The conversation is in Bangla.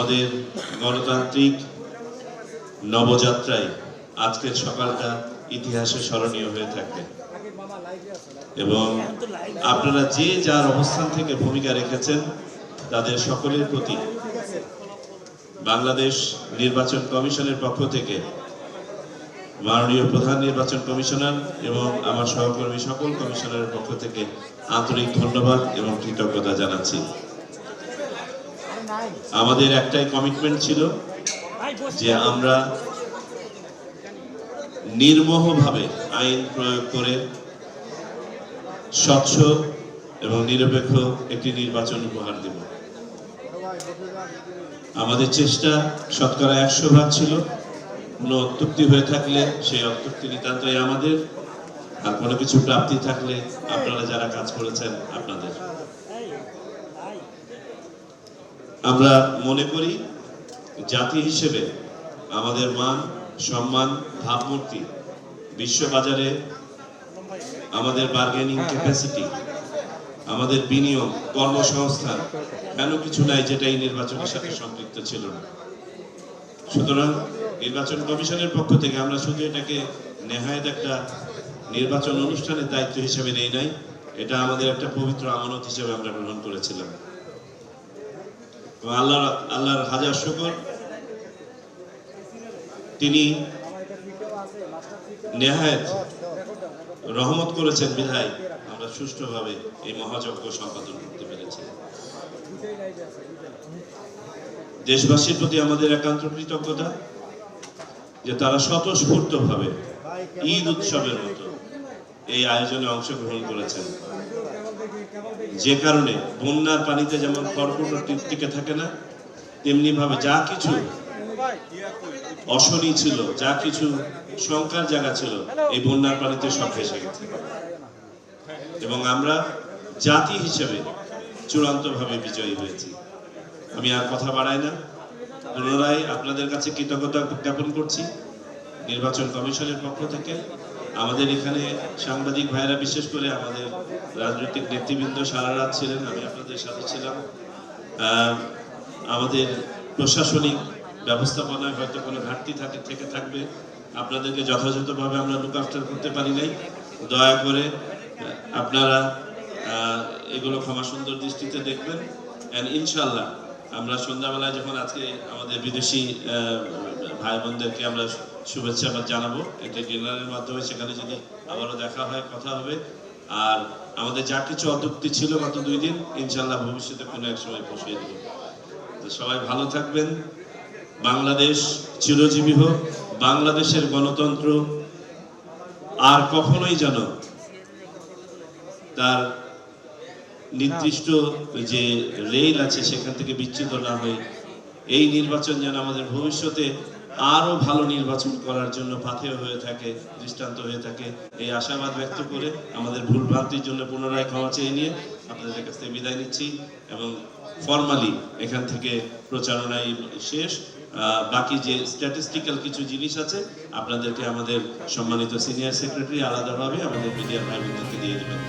আমাদের গণতান্ত্রিক নবযাত্রায় আজকের সকালটা ইতিহাসে স্মরণীয় হয়ে থাকবে এবং আপনারা যে যার অবস্থান থেকে ভূমিকা রেখেছেন তাদের সকলের প্রতি বাংলাদেশ নির্বাচন কমিশনের পক্ষ থেকে মাননীয় প্রধান নির্বাচন কমিশনার এবং আমার সহকর্মী সকল কমিশনারের পক্ষ থেকে আন্তরিক ধন্যবাদ এবং কৃতজ্ঞতা জানাচ্ছি। আমাদের একটাই কমিটমেন্ট ছিল যে আমরা নির্মোহভাবে আইন প্রয়োগ করে স্বচ্ছ এবং নিরপেক্ষ একটি নির্বাচন উপহার দেব। আমাদের চেষ্টা শতকরা 100% ছিল। কোনো অত্যুক্তি হয়ে থাকলে সেই অত্যুক্তি নিতান্তই আমাদের, আর কোনো কিছু প্রাপ্তি থাকলে আপনারা যারা কাজ করেছেন আপনাদের। আমরা মনে করি জাতি হিসেবে আমাদের মান, সম্মান, ভাবমূর্তি বিশ্ববাজারে আমাদের বার্গেনিং ক্যাপাসিটি, আমাদের বিনিয়োগ, কর্মসংস্থান কেন কিছু নাই যেটা এই নির্বাচনের সাথে সম্পৃক্ত ছিল না। সুতরাং নির্বাচন কমিশনের পক্ষ থেকে আমরা শুধু এটাকে নেহায়েত একটা নির্বাচন অনুষ্ঠানের দায়িত্ব হিসেবে নেই নাই, এটা আমাদের একটা পবিত্র আমানত হিসেবে আমরা গ্রহণ করেছিলাম। আল্লাহর হাজার শুকর, তিনি নেহায়েত রহমত করেছেন বিধায় আমরা সুষ্ঠুভাবে এই মহাযজ্ঞ সম্পাদন করতে পেরেছি। দেশবাসীর প্রতি আমাদের একান্ত কৃতজ্ঞতা যে তারা স্বতঃস্ফূর্তভাবে ঈদ উৎসবের মতো এই আয়োজনে অংশগ্রহণ করেছেন, যে কারণে বন্যার পানিতে যেমন খড়কুটো টিকে থাকে না, তেমনি ভাবে যা কিছু অশনি ছিল, যা কিছু শঙ্কার জায়গা ছিল, এই বন্যার পানিতে সব ভেসে গেছে এবং আমরা জাতি হিসেবে চূড়ান্তভাবে বিজয়ী হয়েছি। আমি আর কথা বাড়াই না, পুনরায় আপনাদের কাছে কৃতজ্ঞতা জ্ঞাপন করছি নির্বাচন কমিশনের পক্ষ থেকে। আমাদের এখানে সাংবাদিক ভাইরা, বিশেষ করে আমাদের রাজনৈতিক নেতৃবৃন্দ সারা রাত ছিলেন, আমি আপনাদের সাথে ছিলাম। আমাদের প্রশাসনিক ব্যবস্থাপনায় হয়তো কোনো ঘাটতি থেকে থাকবে, আপনাদেরকে যথাযথভাবে আমরা লুক আফটার করতে পারি নাই। দয়া করে আপনারা এগুলো ক্ষমা সুন্দর দৃষ্টিতে দেখবেন। ইনশাল্লাহ আমরা সন্ধ্যাবেলায় যখন আজকে আমাদের বিদেশি ভাই বোনদেরকে আমরা শুভেচ্ছা জানাবো একটা ডিনারের মাধ্যমে, সেখানে যদি আবারও দেখা হয়, কথা হবে। আর আমাদের যা কিছু অত্যুক্তি ছিল গত 2 দিন, ইনশাল্লাহ ভবিষ্যতে কোনো এক সময় পুষিয়ে দেব। তো সবাই ভালো থাকবেন। বাংলাদেশ চিরজীবী হোক। বাংলাদেশের গণতন্ত্র আর কখনোই যেন তার নির্দিষ্ট যে রেল আছে সেখান থেকে বিচ্যুত না হয়। এই নির্বাচন যেন আমাদের ভবিষ্যতে আরো ভালো নির্বাচন করার জন্য পাথেয় হয়ে থাকে, দৃষ্টান্ত হয়ে থাকে, এই আশাবাদ ব্যক্ত করে আমাদের ভুল ভ্রান্তির জন্য পুনরায় ক্ষমা চেয়ে নিয়ে আপনাদের কাছ থেকে বিদায় নিচ্ছি এবং ফর্মালি এখান থেকে প্রচারণায় শেষ। বাকি যে স্ট্যাটিস্টিক্যাল কিছু জিনিস আছে আপনাদেরকে আমাদের সম্মানিত সিনিয়র সেক্রেটারি আলাদাভাবে আমাদের মিডিয়া ভাই বোনদেরকে দিয়ে দেবেন।